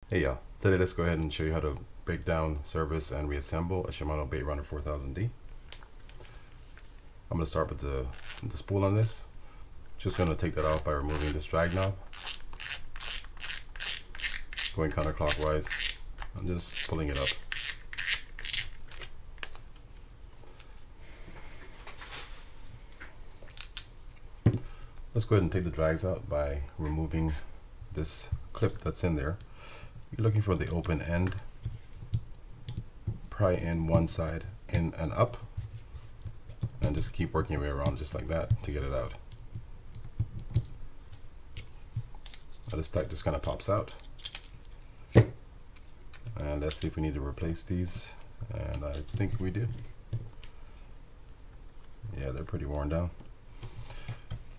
Hey y'all, today let's go ahead and show you how to break down, service, and reassemble a Shimano Baitrunner 4000D. I'm going to start with the spool on this. Just going to take that off by removing this drag knob. Going counterclockwise. I'm just pulling it up. Let's go ahead and take the drags out by removing this clip that's in there. You're looking for the open end. Pry in one side, in and up, and just keep working your way around just like that to get it out. Now this tack just kind of pops out. And let's see if we need to replace these. And I think we did. Yeah, they're pretty worn down.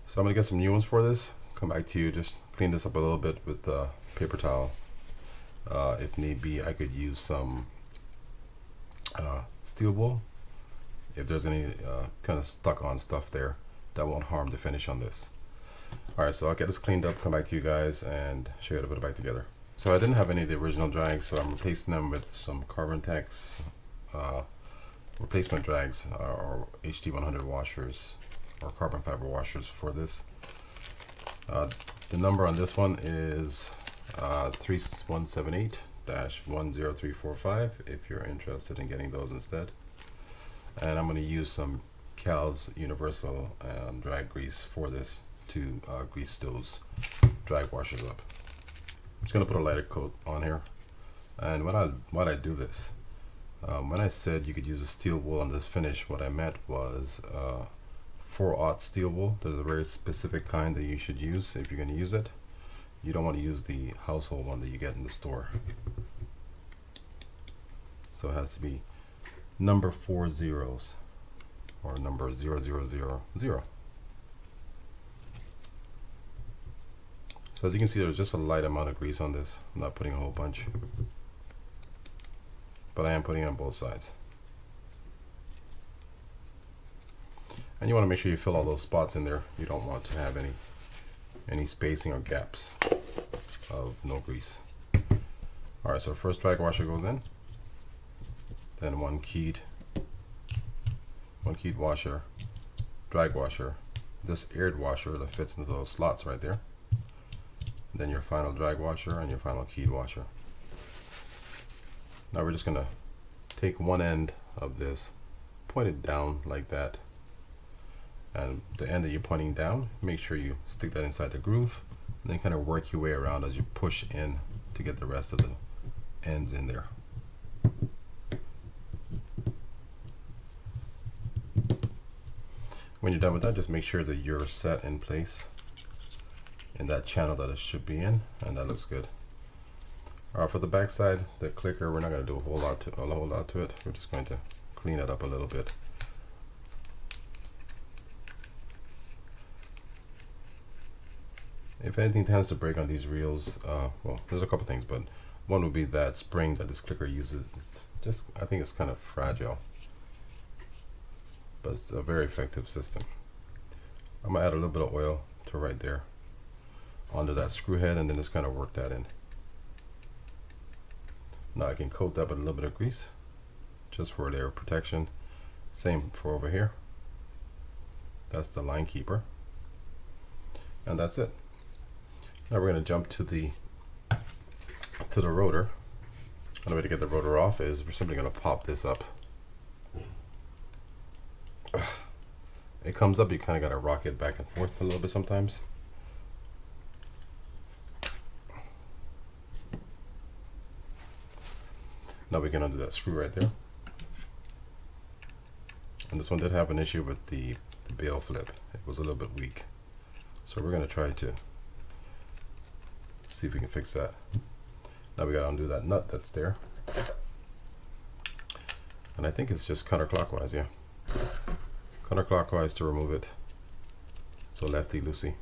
So I'm gonna get some new ones for this. Come back to you, just clean this up a little bit with the paper towel. If need be, I could use some steel wool. If there's any kind of stuck on stuff there, that won't harm the finish on this. Alright, so I'll get this cleaned up, come back to you guys, and show you how to put it back together. So I didn't have any of the original drags, so I'm replacing them with some Carbon Tex replacement drags, or HD100 washers, or carbon fiber washers for this. The number on this one is 3178-10345 if you're interested in getting those instead. And I'm going to use some Cal's Universal drag grease for this to grease those drag washers up. I'm just going to put a lighter coat on here. And when I do this, when I said you could use a steel wool on this finish, what I meant was 4/0 steel wool. There's a very specific kind that you should use if you're going to use it. You don't want to use the household one that you get in the store. So it has to be number 4 zeros or number 0000. So as you can see, there's just a light amount of grease on this. I'm not putting a whole bunch, but I am putting it on both sides. And you want to make sure you fill all those spots in there. You don't want to have any spacing or gaps of no grease. Alright, so first drag washer goes in, then one keyed washer, drag washer, this aired washer that fits into those slots right there, then your final drag washer and your final keyed washer. Now we're just going to take one end of this, point it down like that, and the end that you're pointing down, make sure you stick that inside the groove, and then kind of work your way around as you push in to get the rest of the ends in there. When you're done with that, just make sure that you're set in place in that channel that it should be in, and that looks good. Alright, for the back side, the clicker, we're not going to do a whole lot to it. We're just going to clean it up a little bit. If anything tends to break on these reels, well, there's a couple things, but one would be that spring that this clicker uses. It's just, I think it's kind of fragile, but it's a very effective system. I'm gonna add a little bit of oil to right there onto that screw head, and then just kind of work that in. Now I can coat that with a little bit of grease just for a layer of protection. Same for over here. That's the line keeper, and that's it. Now we're going to jump to the rotor. And the way to get the rotor off is we're simply going to pop this up. It comes up, you kind of got to rock it back and forth a little bit sometimes. Now we can undo that screw right there. And this one did have an issue with the bail flip. It was a little bit weak. So we're going to try to see if we can fix that. Now we got to undo that nut that's there. And I think it's just counterclockwise, yeah. Counterclockwise to remove it. So lefty loosey.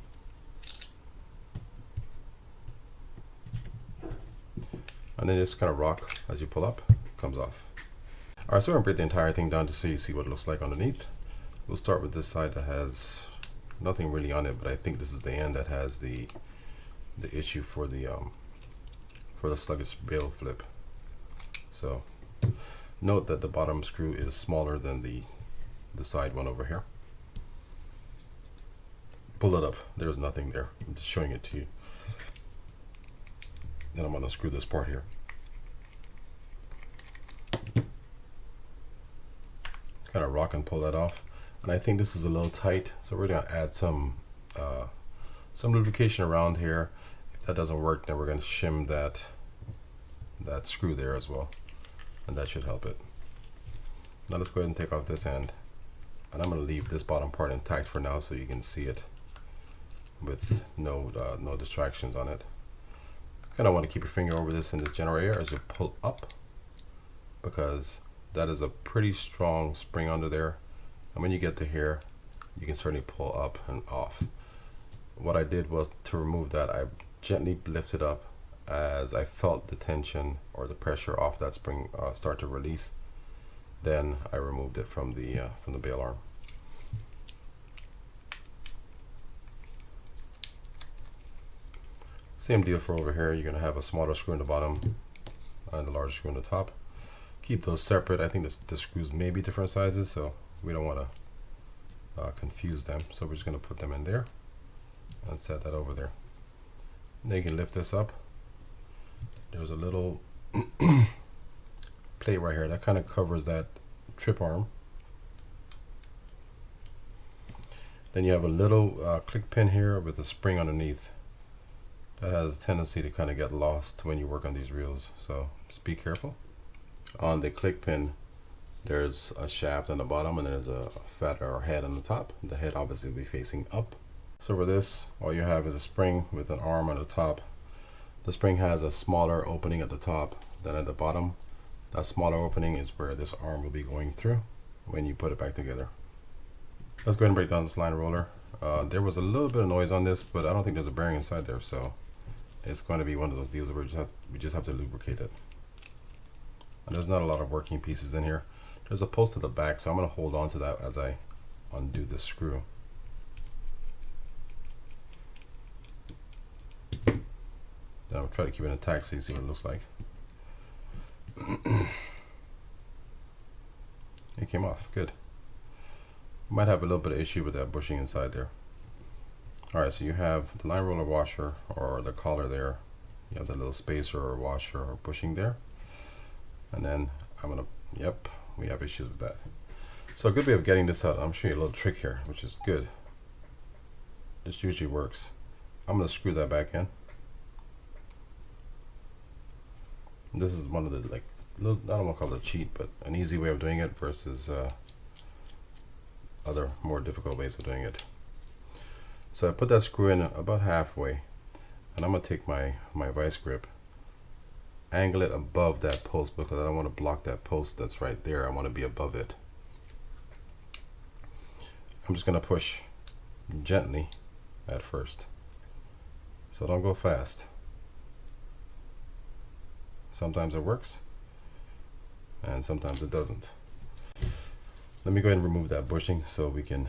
And then just kind of rock as you pull up, comes off. Alright, so we're going to break the entire thing down just so you see what it looks like underneath. We'll start with this side that has nothing really on it, but I think this is the end that has the issue for the for the sluggish bail flip. So note that the bottom screw is smaller than the side one over here. Pull it up. There's nothing there. I'm just showing it to you. Then I'm going to screw this part here. Kind of rock and pull that off. And I think this is a little tight, so we're going to add some lubrication around here. If that doesn't work, then we're going to shim that screw there as well, and that should help it. Now let's go ahead and take off this end, and I'm going to leave this bottom part intact for now so you can see it with no distractions on it. Kind of want to keep your finger over this in this general area as you pull up, because that is a pretty strong spring under there, and when you get to here you can certainly pull up and off. What I did was, to remove that, I gently lifted up as I felt the tension or the pressure off that spring start to release. Then I removed it from the bail arm. Same deal for over here. You're going to have a smaller screw in the bottom and a larger screw in the top. Keep those separate. I think the screws may be different sizes, so we don't want to confuse them. So we're just going to put them in there and set that over there. Now you can lift this up. There's a little plate right here that kind of covers that trip arm. Then you have a little click pin here with a spring underneath. That has a tendency to kind of get lost when you work on these reels, so just be careful. On the click pin, there's a shaft on the bottom, and there's a feather or head on the top. The head obviously will be facing up. So for this, all you have is a spring with an arm on the top. The spring has a smaller opening at the top than at the bottom. That smaller opening is where this arm will be going through when you put it back together. Let's go ahead and break down this line roller. There was a little bit of noise on this, but I don't think there's a bearing inside there, so it's going to be one of those deals where we just have to lubricate it. And there's not a lot of working pieces in here. There's a post at the back, so I'm going to hold on to that as I undo this screw. Then I'll try to keep it intact so you see what it looks like. It came off, good. Might have a little bit of issue with that bushing inside there. Alright, so you have the line roller washer, or the collar there. You have the little spacer or washer or bushing there. And then yep, we have issues with that. So a good way of getting this out, I'm showing you a little trick here, which is good. This usually works. I'm going to screw that back in. This is one of the, I don't want to call it a cheat, but an easy way of doing it versus other more difficult ways of doing it. So I put that screw in about halfway, and I'm going to take my vice grip, angle it above that post, because I don't want to block that post that's right there. I want to be above it. I'm just going to push gently at first, so don't go fast. Sometimes it works and sometimes it doesn't. Let me go ahead and remove that bushing so we can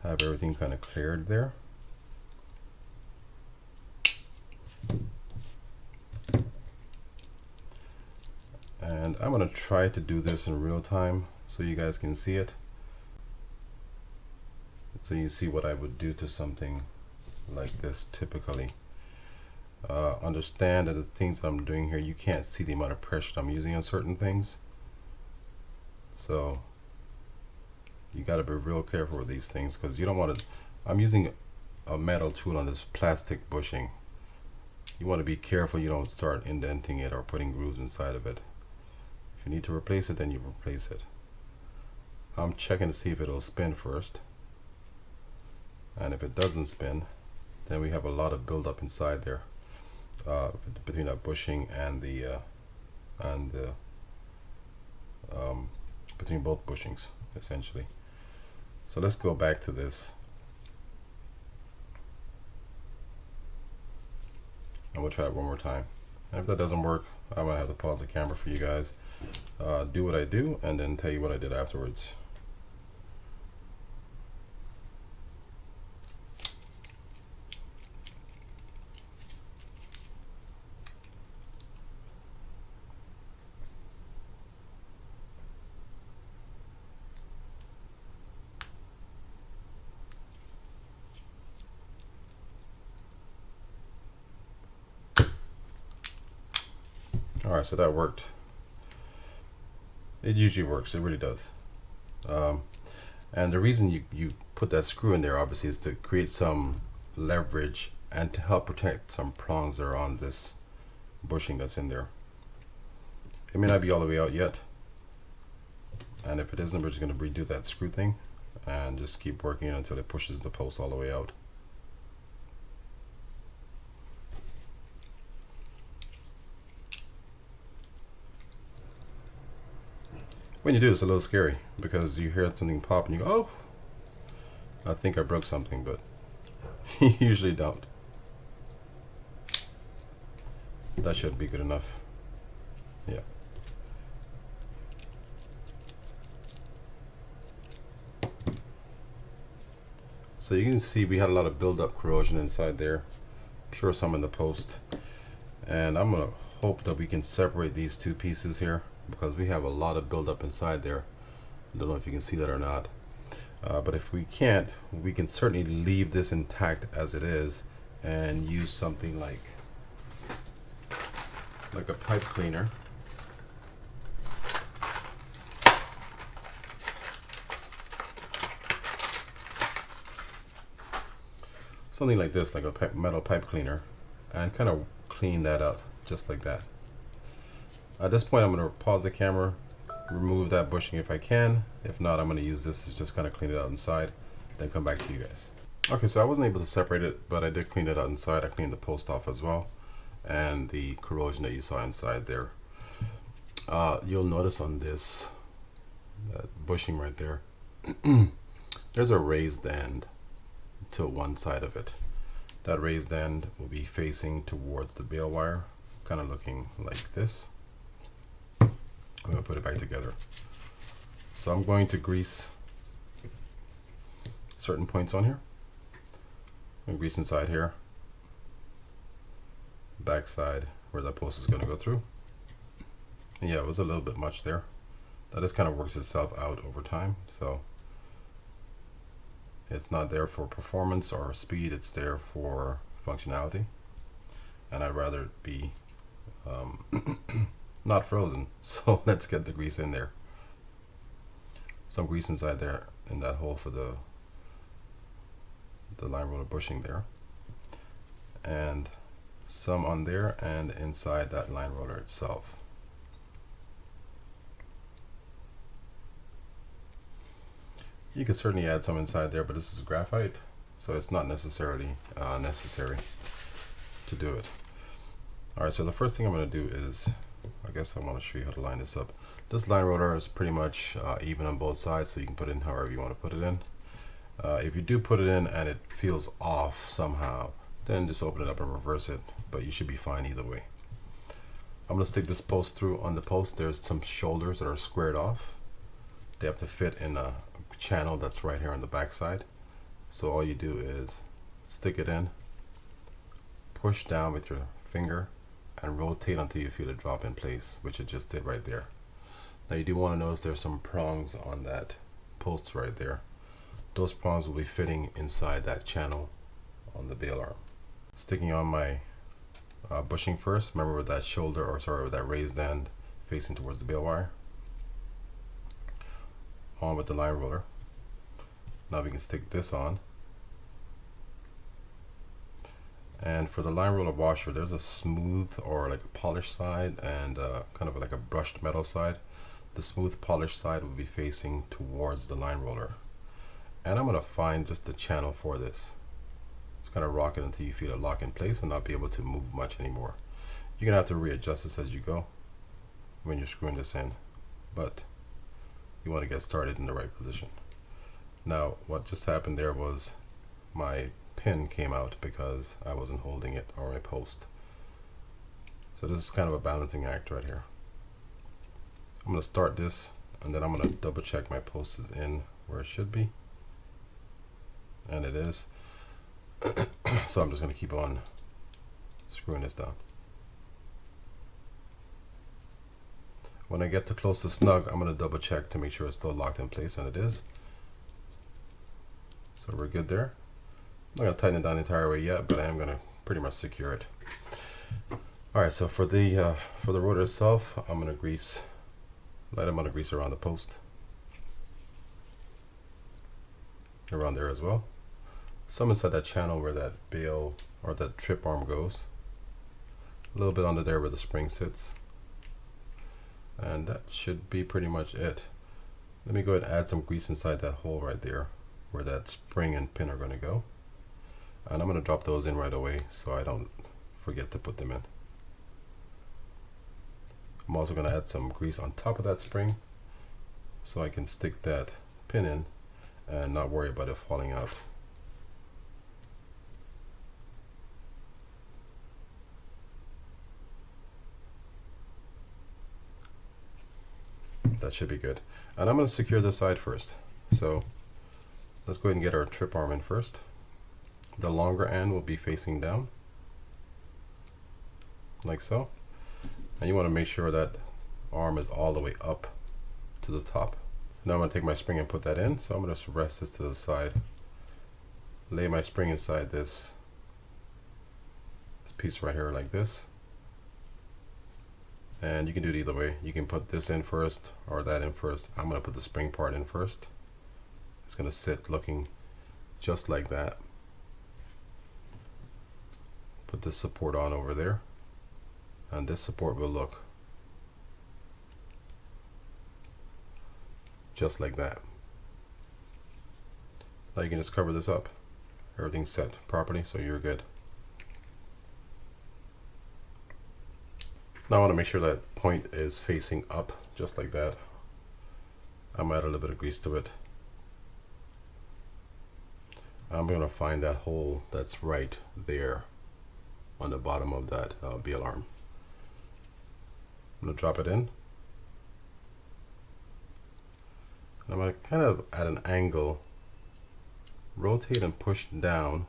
have everything kind of cleared there. And I'm going to try to do this in real time so you guys can see it. So you see what I would do to something like this typically. Understand that the things that I'm doing here, you can't see the amount of pressure I'm using on certain things. So you got to be real careful with these things, because you don't want to, I'm using a metal tool on this plastic bushing. You want to be careful you don't start indenting it or putting grooves inside of it. If you need to replace it, then you replace it. I'm checking to see if it'll spin first, and if it doesn't spin, then we have a lot of buildup inside there between that bushing and between both bushings essentially. So let's go back to this, and we'll try it one more time. And if that doesn't work, I'm gonna have to pause the camera for you guys, do what I do, and then tell you what I did afterwards. Alright, so that worked. It usually works, it really does. And the reason you put that screw in there obviously is to create some leverage and to help protect some prongs that are on this bushing that's in there. It may not be all the way out yet, and if it isn't, we're just going to redo that screw thing and just keep working until it pushes the post all the way out. When you do, it's a little scary because you hear something pop and you go, oh, I think I broke something, but you usually don't. That should be good enough. Yeah. So you can see we had a lot of build-up corrosion inside there. I'm sure some in the post. And I'm gonna hope that we can separate these two pieces here because we have a lot of build-up inside there. I don't know if you can see that or not. But if we can't, we can certainly leave this intact as it is and use something like a pipe cleaner. Something like this, like a metal pipe cleaner, and kind of clean that out just like that. At this point, I'm going to pause the camera, remove that bushing if I can. If not, I'm going to use this to just kind of clean it out inside, then come back to you guys. Okay, so I wasn't able to separate it, but I did clean it out inside. I cleaned the post off as well, and the corrosion that you saw inside there. You'll notice on this bushing right there, there's a raised end to one side of it. That raised end will be facing towards the bail wire, kind of looking like this. I'm going to put it back together. So I'm going to grease certain points on here. I'm going to grease inside here, back side where that post is going to go through. And yeah, it was a little bit much there. That just kind of works itself out over time. So it's not there for performance or speed, it's there for functionality. And I'd rather it be not frozen. So let's get the grease in there. Some grease inside there in that hole for the line roller bushing there. And some on there and inside that line roller itself. You could certainly add some inside there, but this is graphite, so it's not necessarily necessary to do it. Alright, so the first thing I'm going to do is, I guess I want to show you how to line this up. This line roller is pretty much even on both sides, so you can put it in however you want to put it in. If you do put it in and it feels off somehow, then just open it up and reverse it, but you should be fine either way. I'm going to stick this post through. On the post there's some shoulders that are squared off. They have to fit in a channel that's right here on the back side. So all you do is stick it in, push down with your finger, and rotate until you feel it drop in place, which it just did right there. Now you do want to notice there's some prongs on that post right there. Those prongs will be fitting inside that channel on the bail arm. Sticking on my bushing first, remember with that shoulder, or sorry, with that raised end facing towards the bail wire. On with the line roller. Now we can stick this on. And for the line roller washer, there's a smooth or like a polished side and kind of like a brushed metal side. The smooth polished side will be facing towards the line roller. And I'm going to find just the channel for this. Just kind of rock it until you feel it lock in place and not be able to move much anymore. You're going to have to readjust this as you go when you're screwing this in, but you want to get started in the right position. Now what just happened there was my pin came out because I wasn't holding it, or my post. So this is kind of a balancing act right here. I'm going to start this and then I'm going to double check my post is in where it should be, and it is. So I'm just going to keep on screwing this down. When I get too close to snug, I'm going to double check to make sure it's still locked in place, and it is. So we're good there. I'm not going to tighten it down the entire way yet, but I am going to pretty much secure it. Alright, so for the rotor itself, I'm gonna grease, light amount of grease around the post, around there as well. Some inside that channel where that bail or that trip arm goes. A little bit under there where the spring sits. And that should be pretty much it. Let me go ahead and add some grease inside that hole right there where that spring and pin are going to go. And I'm going to drop those in right away so I don't forget to put them in. I'm also going to add some grease on top of that spring so I can stick that pin in and not worry about it falling out. That should be good. And I'm going to secure this side first. So let's go ahead and get our trip arm in first. The longer end will be facing down, like so. And you want to make sure that arm is all the way up to the top. Now I'm going to take my spring and put that in. So I'm going to rest this to the side. Lay my spring inside this piece right here like this. And you can do it either way. You can put this in first or that in first. I'm going to put the spring part in first. It's going to sit looking just like that. Put this support on over there. And this support will look just like that. Now you can just cover this up. Everything's set properly, so you're good. Now I want to make sure that point is facing up, just like that. I'm going to add a little bit of grease to it. I'm going to find that hole that's right there on the bottom of that bail arm. I'm going to drop it in. I'm going to kind of at an angle rotate and push down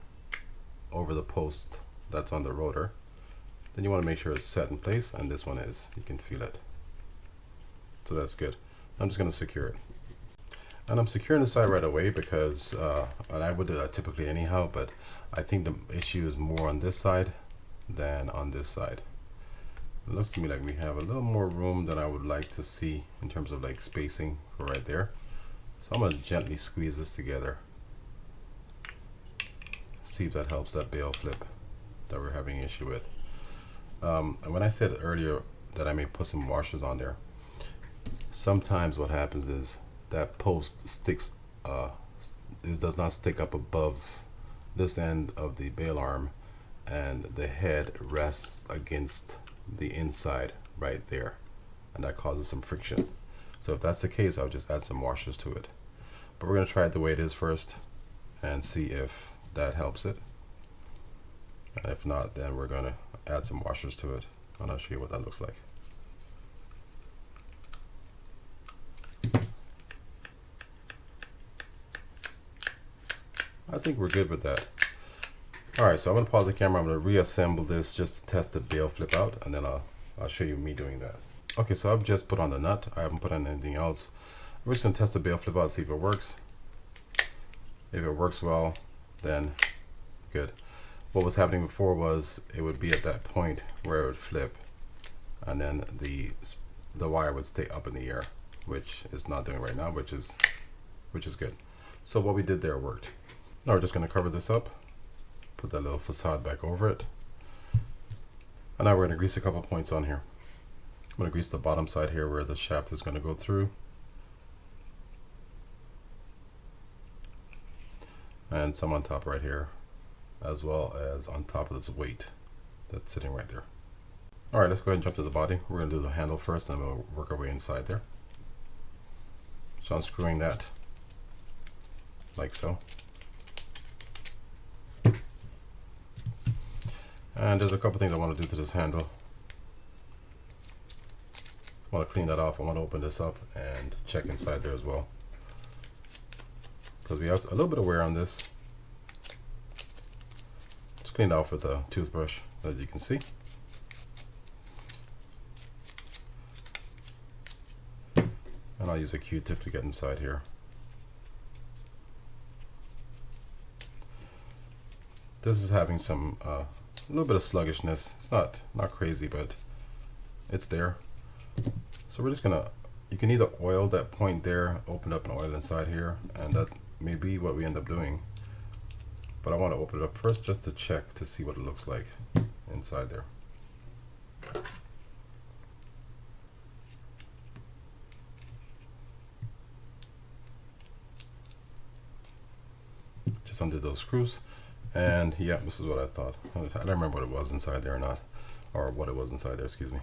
over the post that's on the rotor. Then you want to make sure it's set in place, and this one is. You can feel it. So that's good. I'm just going to secure it. And I'm securing the side right away because, and I would do that typically anyhow, but I think the issue is more on this side than on this side. It looks to me like we have a little more room than I would like to see in terms of like spacing for right there. So I'm going to gently squeeze this together. See if that helps that bail flip that we're having an issue with. And when I said earlier that I may put some washers on there, sometimes what happens is that post sticks, it does not stick up above this end of the bail arm, and the head rests against the inside right there, and that causes some friction. So if that's the case, I'll just add some washers to it. But we're going to try it the way it is first and see if that helps it. And if not, then we're going to add some washers to it, and I'll show you what that looks like. I think we're good with that. Alright, so I'm going to pause the camera. I'm going to reassemble this just to test the bail flip out, and then I'll show you me doing that. Okay, so I've just put on the nut. I haven't put on anything else. We're just going to test the bail flip out, see if it works. If it works well, then good. What was happening before was it would be at that point where it would flip, and then the wire would stay up in the air, which it's not doing right now, which is good. So what we did there worked. Now we're just going to cover this up, put that little facade back over it, and now we're going to grease a couple points on here. I'm going to grease the bottom side here where the shaft is going to go through, and some on top right here, as well as on top of this weight that's sitting right there. Alright, let's go ahead and jump to the body. We're going to do the handle first, and we'll work our way inside there. So unscrewing that like so. And there's a couple things I want to do to this handle. I want to clean that off. I want to open this up and check inside there as well, because we have a little bit of wear on this. It's cleaned off with a toothbrush, as you can see. And I'll use a Q-tip to get inside here. This is having some a little bit of sluggishness. It's not crazy, but it's there. So we're just gonna, you can either oil that point there, open up and oil inside here, and that may be what we end up doing. But I want to open it up first just to check to see what it looks like inside there. Just undid those screws, and yeah, this is what I thought. I don't remember what it was inside there or not, or what it was inside there, excuse me.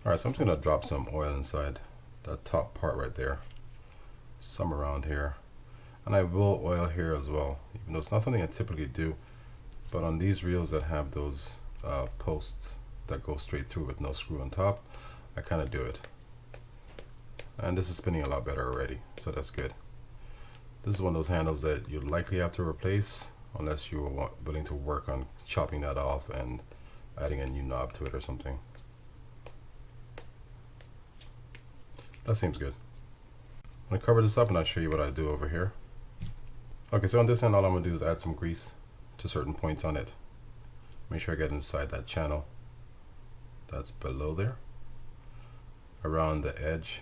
Alright, so I'm just going to drop some oil inside that top part right there, some around here, and I will oil here as well, even though it's not something I typically do, but on these reels that have those posts that go straight through with no screw on top, I kind of do it. And this is spinning a lot better already, so that's good. This is one of those handles that you'd likely have to replace unless you are willing to work on chopping that off and adding a new knob to it or something. That seems good. I'm going to cover this up and I'll show you what I do over here. Okay, so on this end all I'm going to do is add some grease to certain points on it. Make sure I get inside that channel that's below there, around the edge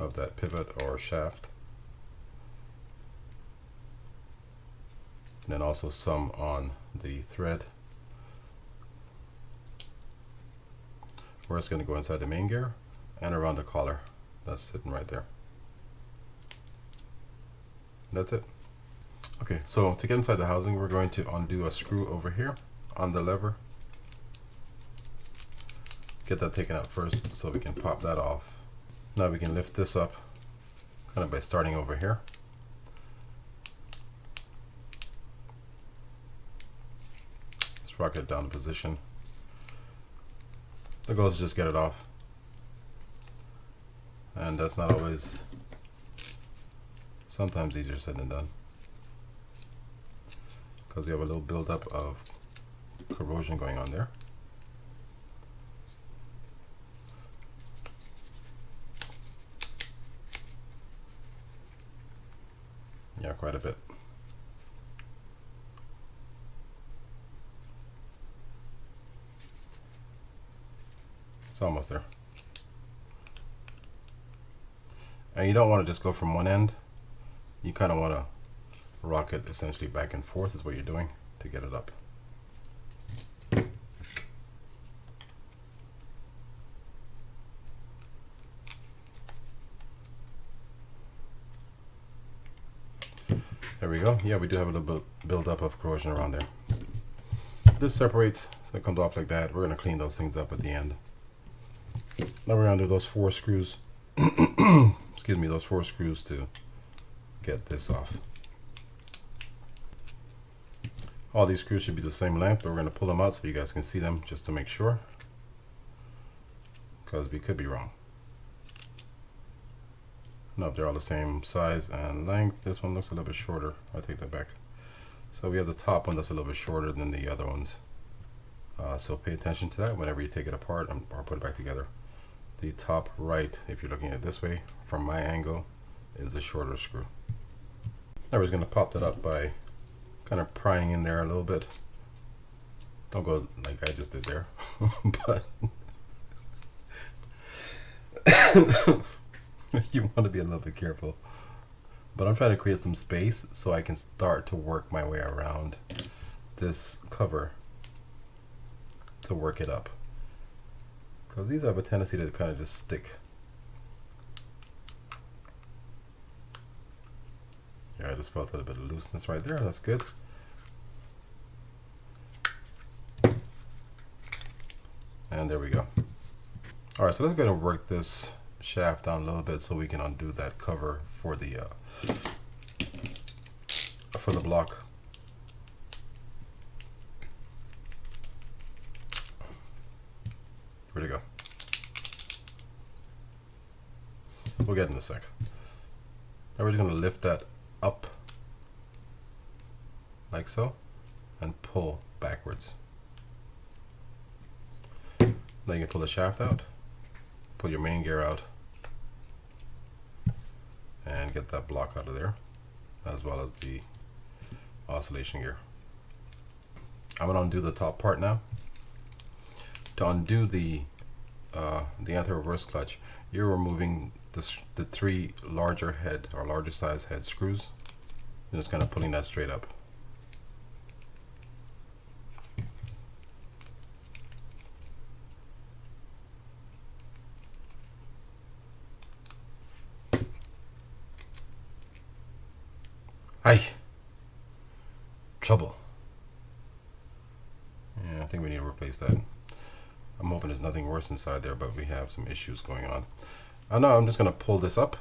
of that pivot or shaft, and then also some on the thread where it's going to go inside the main gear, and around the collar that's sitting right there. That's it. Okay, so to get inside the housing, we're going to undo a screw over here on the lever. Get that taken out first so we can pop that off. Now we can lift this up kind of by starting over here. Let's rock it down to position. The goal is to just get it off. And that's not always, sometimes easier said than done, because we have a little buildup of corrosion going on there. Yeah, quite a bit. It's almost there. And you don't want to just go from one end. You kind of want to rock it essentially back and forth is what you're doing to get it up. There we go. Yeah, we do have a little build up of corrosion around there. This separates, so it comes off like that. We're going to clean those things up at the end. Now we're going to do those 4 screws. Excuse me, those 4 screws to get this off. All these screws should be the same length, but we're going to pull them out so you guys can see them just to make sure, because we could be wrong. No, they're all the same size and length. This one looks a little bit shorter. I'll take that back. So we have the top one that's a little bit shorter than the other ones. So pay attention to that whenever you take it apart or put it back together. The top right, if you're looking at it this way, from my angle, is a shorter screw. Now we're just going to pop that up by kind of prying in there a little bit. Don't go like I just did there, but you want to be a little bit careful. But I'm trying to create some space so I can start to work my way around this cover to work it up, because these have a tendency to kind of just stick. Yeah, I just felt a little bit of looseness right there. That's good. And there we go. All right, so let's go ahead and work this shaft down a little bit so we can undo that cover for the block. Where'd it go? We'll get in a sec. Now we're just going to lift that up like so and pull backwards. Then you can pull the shaft out, pull your main gear out, and get that block out of there. as well as the oscillation gear. I'm going to undo the top part now. To undo the anti-reverse clutch, you're removing the three larger size head screws and just kind of pulling that straight up. Hi. Trouble. Yeah, I think we need to replace that. I'm hoping there's nothing worse inside there, but we have some issues going on. I know, I'm just going to pull this up.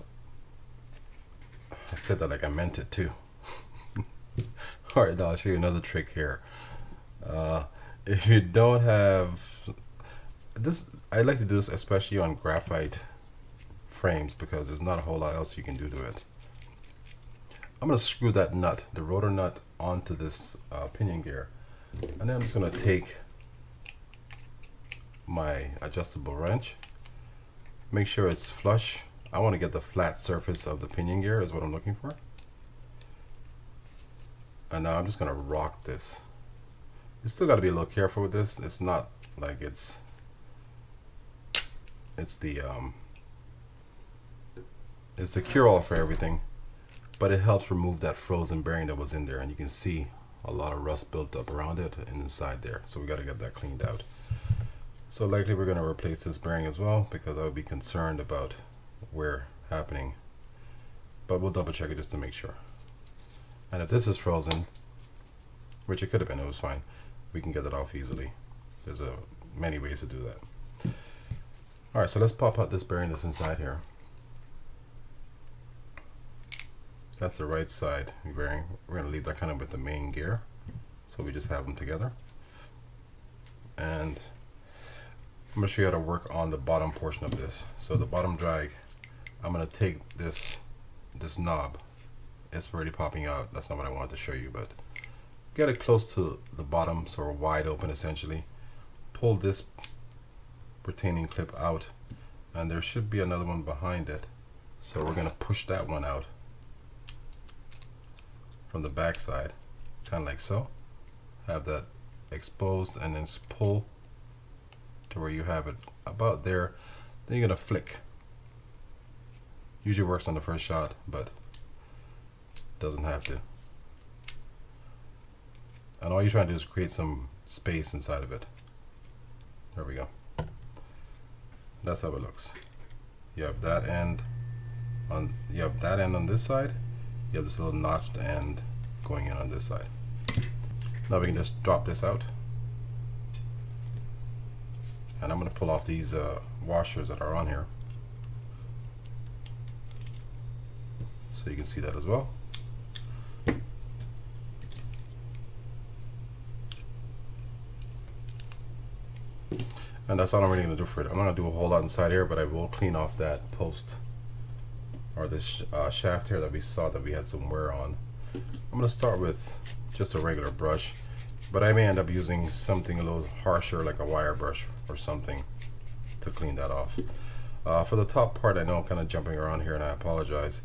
I said that like I meant it too. Alright, now I'll show you another trick here. If you don't have this, I like to do this especially on graphite frames because there's not a whole lot else you can do to it. I'm going to screw that nut, the rotor nut, onto this pinion gear, and then I'm just going to take my adjustable wrench, make sure it's flush. I want to get the flat surface of the pinion gear is what I'm looking for. And now I'm just going to rock this. You still got to be a little careful with this. It's not like it's the cure-all for everything, but it helps remove that frozen bearing that was in there, and you can see a lot of rust built up around it and inside there. So we got to get that cleaned out. So likely we're going to replace this bearing as well because I would be concerned about wear happening, but we'll double check it just to make sure. And if this is frozen, which it could have been, it was fine, we can get it off easily. There's many ways to do that. Alright, so let's pop out this bearing that's inside here. That's the right side bearing. We're going to leave that kind of with the main gear, so we just have them together. And I'm going to show you how to work on the bottom portion of this. So the bottom drag, I'm going to take this knob. It's already popping out. That's not what I wanted to show you, but get it close to the bottom so we're wide open essentially. Pull this retaining clip out, and there should be another one behind it. So we're going to push that one out from the back side, kind of like so. Have that exposed, and then just pull to where you have it about there. Then you're going to flick. Usually works on the first shot, but doesn't have to. And all you're trying to do is create some space inside of it. There we go. That's how it looks. You have that end on this side. You have this little notched end going in on this side. Now we can just drop this out. And I'm going to pull off these washers that are on here, so you can see that as well. And that's all I'm really going to do for it. I'm not going to do a whole lot inside here, but I will clean off that post, or this shaft here that we saw that we had some wear on. I'm going to start with just a regular brush, but I may end up using something a little harsher like a wire brush or something to clean that off. For the top part, I know I'm kind of jumping around here and I apologize.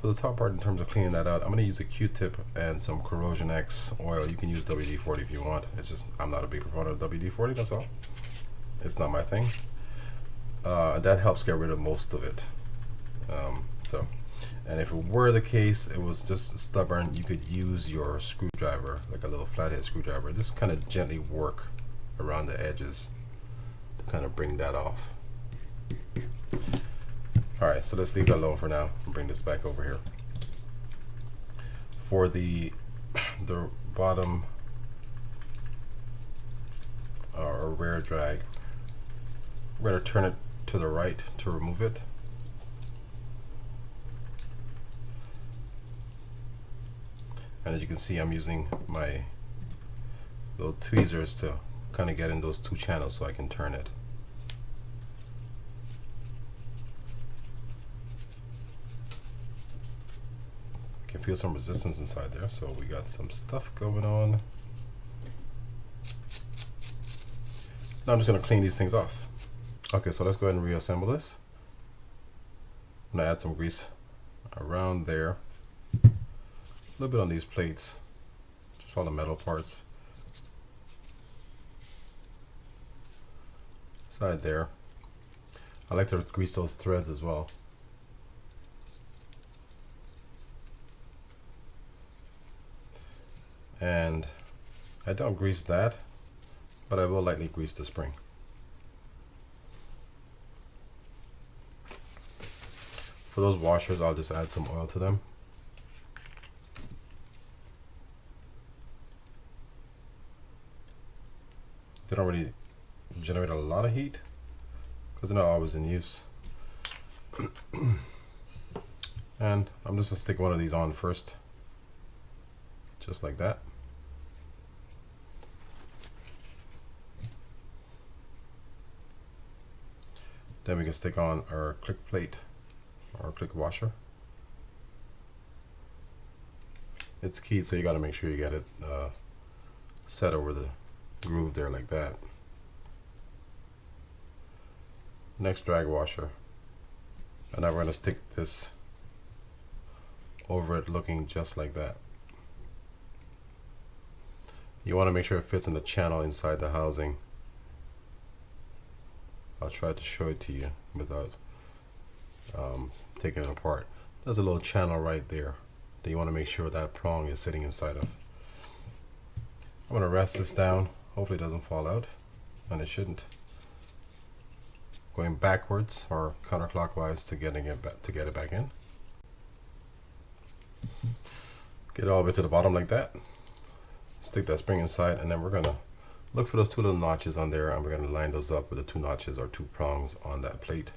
For the top part, in terms of cleaning that out, I'm going to use a Q-tip and some Corrosion X oil. You can use WD-40 if you want. It's just, I'm not a big proponent of WD-40, that's all. It's not my thing. That helps get rid of most of it. And if it were the case, it was just stubborn, you could use your screwdriver, like a little flathead screwdriver, just kind of gently work around the edges to kind of bring that off. Alright, so let's leave that alone for now and bring this back over here. For the bottom or rear drag, we're going to turn it to the right to remove it. And as you can see, I'm using my little tweezers to kind of get in those two channels so I can turn it. I can feel some resistance inside there, so we got some stuff going on. Now I'm just going to clean these things off. Okay, so let's go ahead and reassemble this. I'm going to add some grease around there. little bit on these plates, just all the metal parts. Side there. I like to grease those threads as well. And I don't grease that, but I will lightly grease the spring. For those washers, I'll just add some oil to them. They don't really generate a lot of heat because they're not always in use. And I'm just gonna stick one of these on first, just like that. Then we can stick on our click plate or click washer. It's keyed, so you got to make sure you get it set over the groove there like that. Next, drag washer, and now we're going to stick this over it looking just like that. You want to make sure it fits in the channel inside the housing. I'll try to show it to you without taking it apart. There's a little channel right there that you want to make sure that prong is sitting inside of. I'm going to rest this down. Hopefully it doesn't fall out, and it shouldn't. Going backwards or counterclockwise to get it back in. Get it all the way to the bottom like that. Stick that spring inside, and then we're going to look for those two little notches on there, and we're going to line those up with the two notches or two prongs on that plate.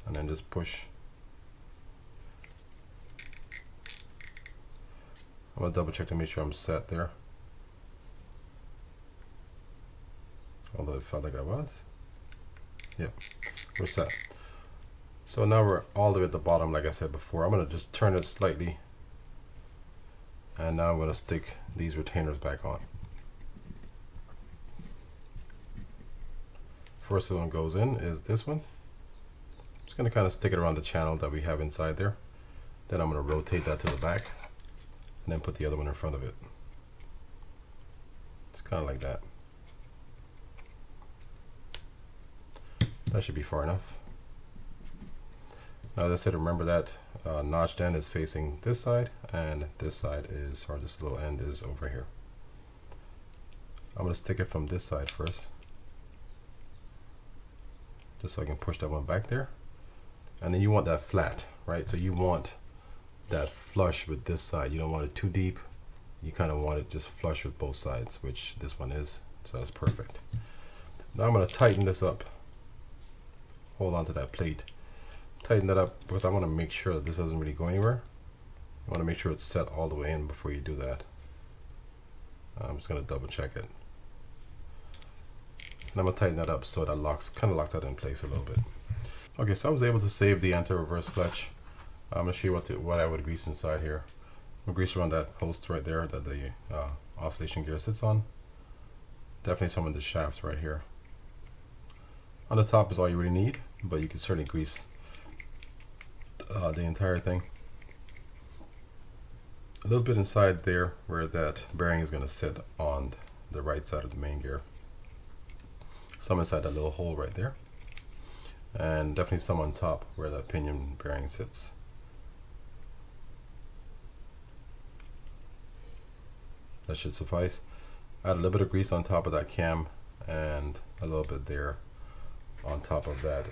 And then just push. I'm going to double check to make sure I'm set there. Although it felt like I was. Yep, we're set. So now we're all the way at the bottom like I said before. I'm going to just turn it slightly. And now I'm going to stick these retainers back on. First one goes in is this one. I'm just going to kind of stick it around the channel that we have inside there. Then I'm going to rotate that to the back and then put the other one in front of it. It's kind of like that. That should be far enough. Now as I said, remember that notched end is facing this side, and this side is, or this little end is over here. I'm going to stick it from this side first, just so I can push that one back there. And then you want that flat, right? So you want that flush with this side. You don't want it too deep. You kind of want it just flush with both sides, which this one is. So that's perfect. Now I'm going to tighten this up. Hold on to that plate. Tighten that up because I want to make sure that this doesn't really go anywhere. You want to make sure it's set all the way in before you do that. I'm just going to double check it. And I'm going to tighten that up so that kind of locks that in place a little bit. Okay, so I was able to save the anti-reverse clutch. I'm going to show you what I would grease inside here. I'm going to grease around that post right there that the oscillation gear sits on. Definitely some of the shafts right here. On the top is all you really need, but you can certainly grease the entire thing. A little bit inside there where that bearing is going to sit on the right side of the main gear. Some inside that little hole right there. And definitely some on top where that pinion bearing sits. That should suffice. Add a little bit of grease on top of that cam and a little bit there on top of that,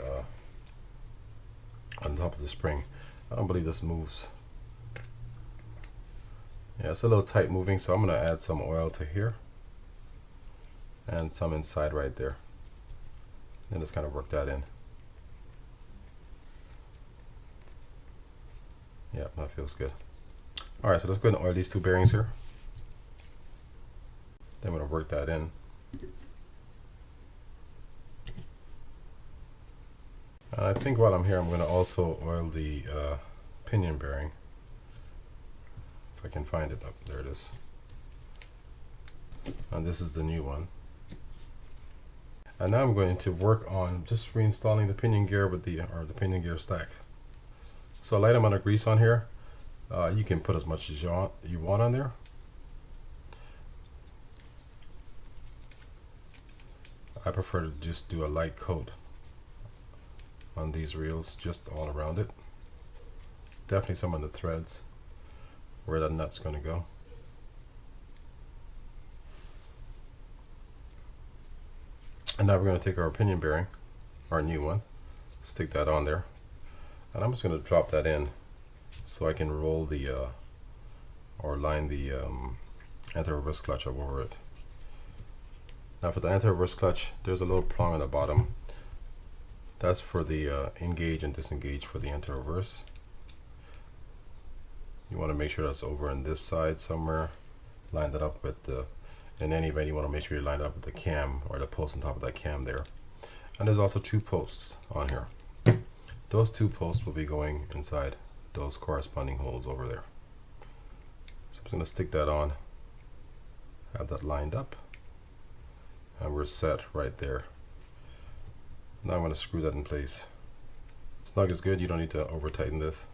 on top of the spring. I don't believe this moves. Yeah, it's a little tight moving, so I'm going to add some oil to here and some inside right there. And just kind of work that in. Yeah, that feels good. All right, so let's go ahead and oil these two bearings here. Then I'm going to work that in. I think while I'm here, I'm going to also oil the pinion bearing. If I can find it. There it is. And this is the new one. And now I'm going to work on just reinstalling the pinion gear with the pinion gear stack. So a light amount of grease on here. You can put as much as you want on there. I prefer to just do a light coat on these reels, just all around it. Definitely some of the threads where the nut's going to go. And now we're going to take our pinion bearing, our new one, stick that on there, and I'm just going to drop that in so I can roll the or line the anti-reverse clutch up over it. Now for the anti-reverse clutch, there's a little prong on the bottom. That's for the engage and disengage for the anti-reverse. You want to make sure that's over on this side somewhere, line that up with the, in any event you want to make sure you line it up with the cam or the post on top of that cam there. And there's also 2 posts on here. Those 2 posts will be going inside those corresponding holes over there. So I'm just going to stick that on, have that lined up, and we're set right there. Now I'm going to screw that in place. Snug is good, you don't need to over tighten this.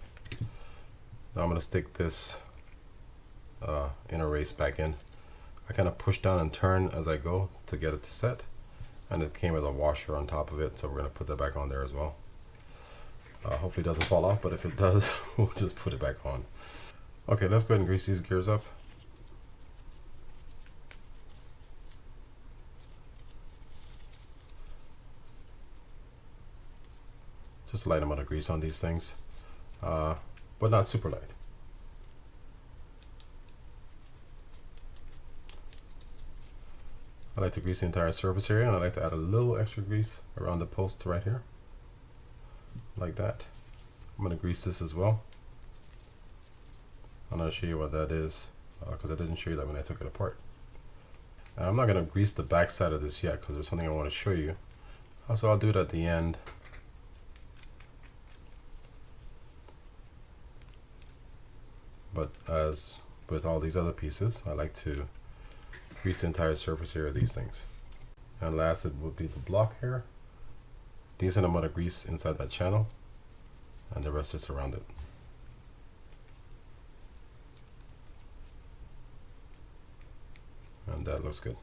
Now I'm going to stick this inner race back in. I kind of push down and turn as I go to get it to set, and it came with a washer on top of it, so we're going to put that back on there as well. Hopefully it doesn't fall off, but if it does, we'll just put it back on. Okay, let's go ahead and grease these gears up. Just a light amount of grease on these things, but not super light. I like to grease the entire surface area, and I like to add a little extra grease around the post right here, like that. I'm going to grease this as well. I'm going to show you what that is, because I didn't show you that when I took it apart. And I'm not going to grease the back side of this yet, because there's something I want to show you. So I'll do it at the end. But as with all these other pieces, I like to grease the entire surface area of these things. And last, it will be the block here. Decent amount of grease inside that channel, and the rest is around it. And that looks good.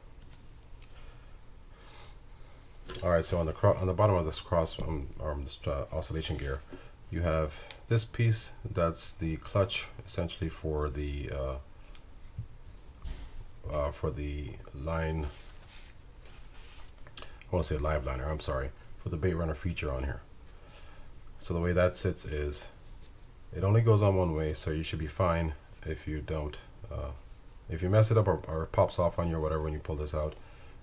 All right, so on the bottom of this oscillation gear, you have this piece. That's the clutch, essentially for the line. I want to say live liner. I'm sorry, for the Baitrunner feature on here. So the way that sits is, it only goes on one way, so you should be fine if you don't. If you mess it up or it pops off on you or whatever when you pull this out,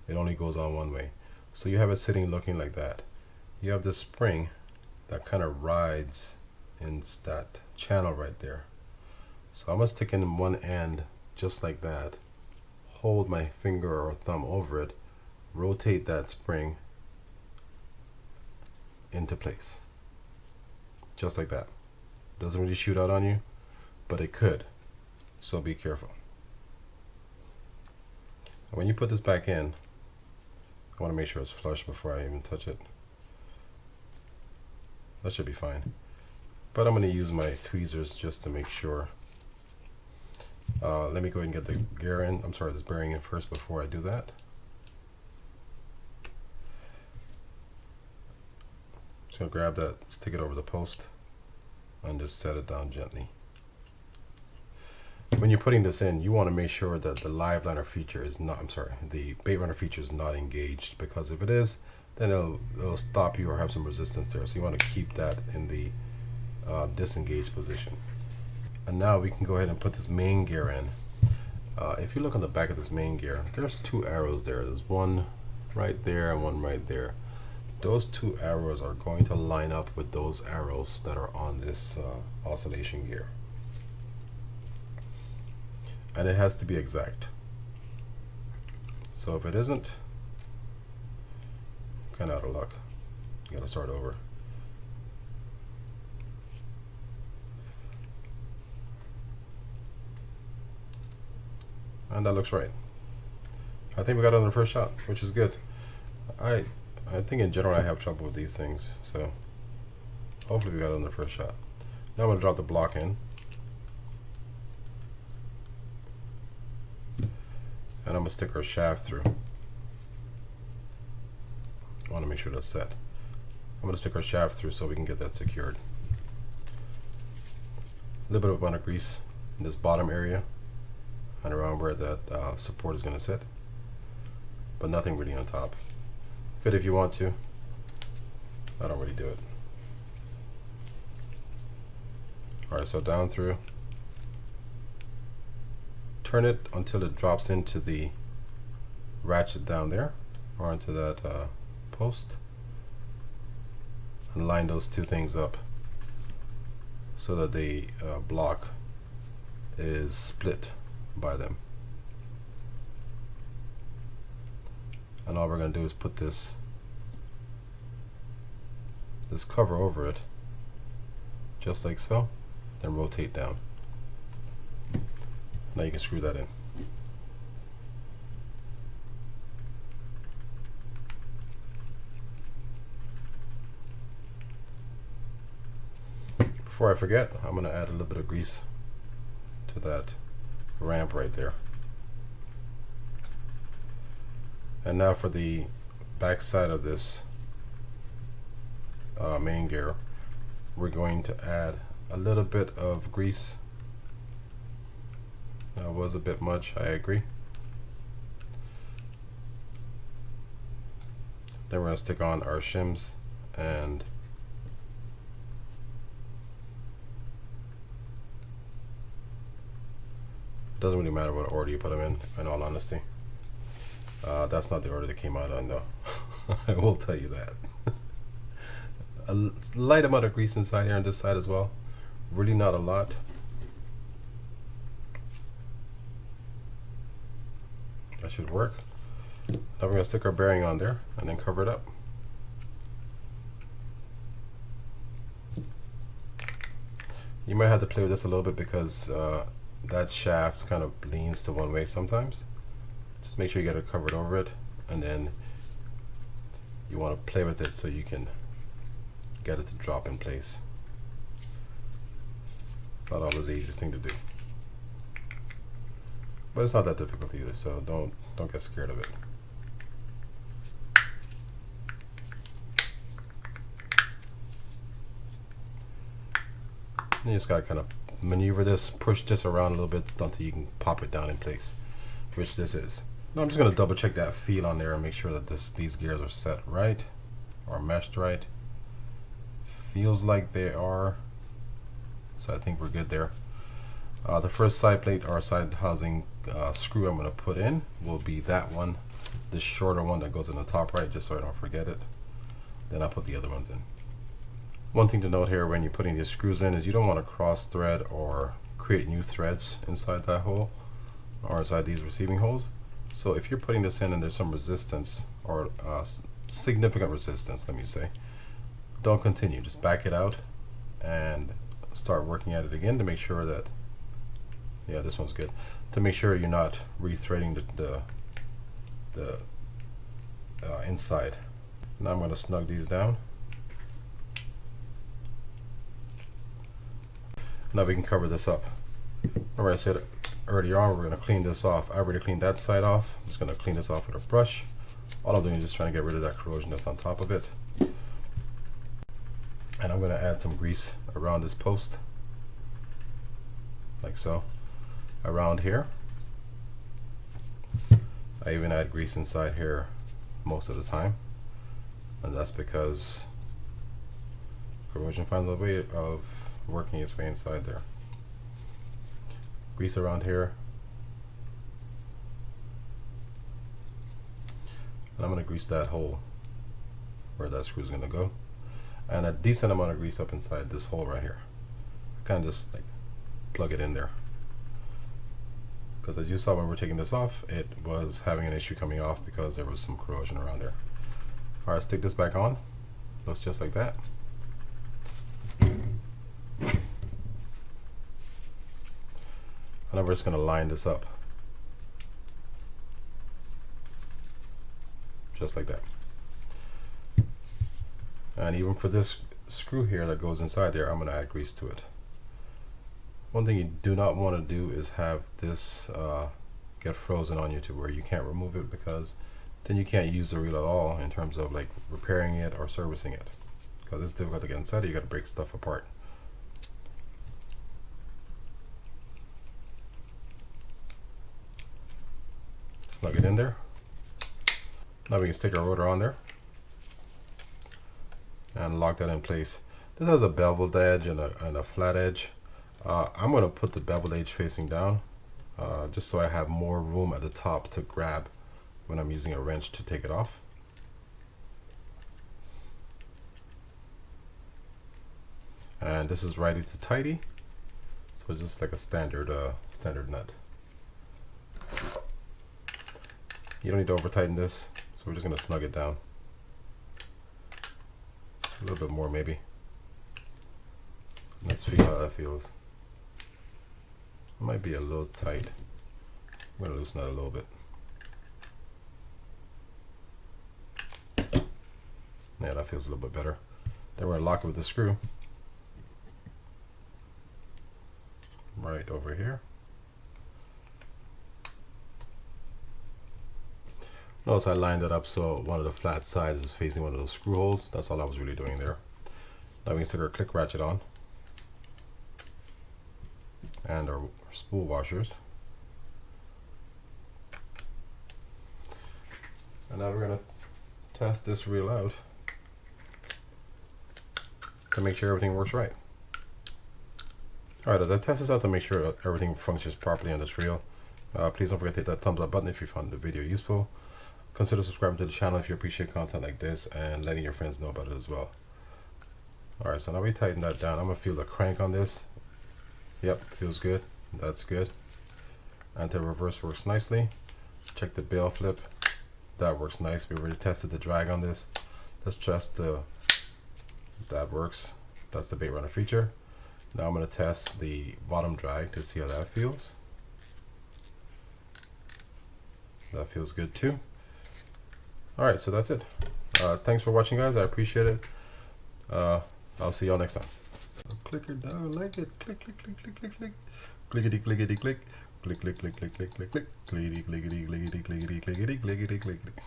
it only goes on one way. So you have it sitting looking like that. You have this spring that kind of rides in that channel right there. So I'm going to stick in one end just like that, hold my finger or thumb over it, rotate that spring into place. Just like that. Doesn't really shoot out on you, but it could. So be careful. When you put this back in, I want to make sure it's flush before I even touch it. That should be fine. But I'm going to use my tweezers just to make sure. Let me go ahead and get the gear in. I'm sorry, this bearing in first before I do that. Just going to grab that, stick it over the post, and just set it down gently. When you're putting this in, you want to make sure that the live liner feature is not, the Baitrunner feature is not engaged, because if it is, then it'll stop you or have some resistance there. So you want to keep that in the disengaged position. And now we can go ahead and put this main gear in. If you look on the back of this main gear, there's 2 arrows there. There's one right there and one right there. Those 2 arrows are going to line up with those arrows that are on this oscillation gear. And it has to be exact. So if it isn't, kind of out of luck. You gotta start over. And that looks right. I think we got it on the first shot, which is good. I think in general I have trouble with these things, so hopefully we got it on the first shot. Now I'm gonna drop the block in. and I'm gonna stick our shaft through. I want to make sure that's set. I'm going to stick our shaft through so we can get that secured. A little bit of amount of grease in this bottom area and around where that support is going to sit, but nothing really on top. Fit if you want to. I don't really do it. Alright, so down through. Turn it until it drops into the ratchet down there, or into that post, and line those two things up so that the block is split by them. And all we're going to do is put this cover over it, just like so, then rotate down. Now you can screw that in. Before I forget, I'm going to add a little bit of grease to that ramp right there. And now for the back side of this main gear, we're going to add a little bit of grease. That was a bit much, I agree. Then we're going to stick on our shims, and doesn't really matter what order you put them in all honesty. That's not the order that came out on, though. I will tell you that. A light amount of grease inside here on this side as well. Really not a lot. That should work. Now we're going to stick our bearing on there and then cover it up. You might have to play with this a little bit because that shaft kind of leans to one way sometimes. Just make sure you get it covered over it, and then you want to play with it so you can get it to drop in place. It's not always the easiest thing to do, but it's not that difficult either, so don't get scared of it. You just gotta kind of maneuver this, push this around a little bit until you can pop it down in place, which this is. Now I'm just gonna double check that feel on there and make sure that these gears are set right or meshed right. Feels like they are, so I think we're good there. The first side plate or side housing screw I'm gonna put in will be that one, this shorter one that goes in the top right, just so I don't forget it. Then I'll put the other ones in. One thing to note here when you're putting these screws in is you don't want to cross thread or create new threads inside that hole or inside these receiving holes. So if you're putting this in and there's some resistance or significant resistance, let me say, don't continue. Just back it out and start working at it again to make sure that, yeah, this one's good, to make sure you're not rethreading the inside. Now I'm going to snug these down. Now we can cover this up. Remember I said earlier on we're going to clean this off. I already cleaned that side off. I'm just going to clean this off with a brush. All I'm doing is just trying to get rid of that corrosion that's on top of it. And I'm going to add some grease around this post, like so, around here. I even add grease inside here most of the time, and that's because corrosion finds a way of working its way inside there. Grease around here, and I'm going to grease that hole where that screw is going to go, and a decent amount of grease up inside this hole right here. Kind of just like plug it in there, because as you saw when we were taking this off, it was having an issue coming off because there was some corrosion around there. Alright, stick this back on. Looks just like that. And I'm just going to line this up just like that. And even for this screw here that goes inside there, I'm going to add grease to it. One thing you do not want to do is have this get frozen on you to where you can't remove it, because then you can't use the reel at all in terms of like repairing it or servicing it, because it's difficult to get inside. You got to break stuff apart. Snug it in there. Now we can stick our rotor on there and lock that in place. This has a beveled edge and a flat edge. I'm going to put the beveled edge facing down, just so I have more room at the top to grab when I'm using a wrench to take it off. And this is righty to tighty, so it's just like a standard nut. You don't need to over tighten this, so we're just going to snug it down a little bit more maybe. Let's figure out how that feels. It might be a little tight. I'm going to loosen that a little bit. Yeah, that feels a little bit better. Then we're going to lock it with the screw right over here. Notice I lined it up so one of the flat sides is facing one of those screw holes. That's all I was really doing there. Now we can stick our click ratchet on and our spool washers. And now we're going to test this reel out to make sure everything works right. Alright, as I test this out to make sure everything functions properly on this reel, please don't forget to hit that thumbs up button if you found the video useful. Consider subscribing to the channel if you appreciate content like this, and letting your friends know about it as well. Alright, so now we tighten that down. I'm going to feel the crank on this. Yep, feels good. That's good. Anti-reverse works nicely. Check the bail flip. That works nice. We already tested the drag on this. Let's test that works. That's the bait runner feature. Now I'm going to test the bottom drag to see how that feels. That feels good too. Alright, so that's it. Thanks for watching, guys. I appreciate it. I'll see y'all next time. Click it down, like it. Click, click, click, click, click, click. Clickety, clickety, click. Click, click, click, click, click, click, click. Clickety, clickety, clickety, clickety, clickety, clickety, clickety.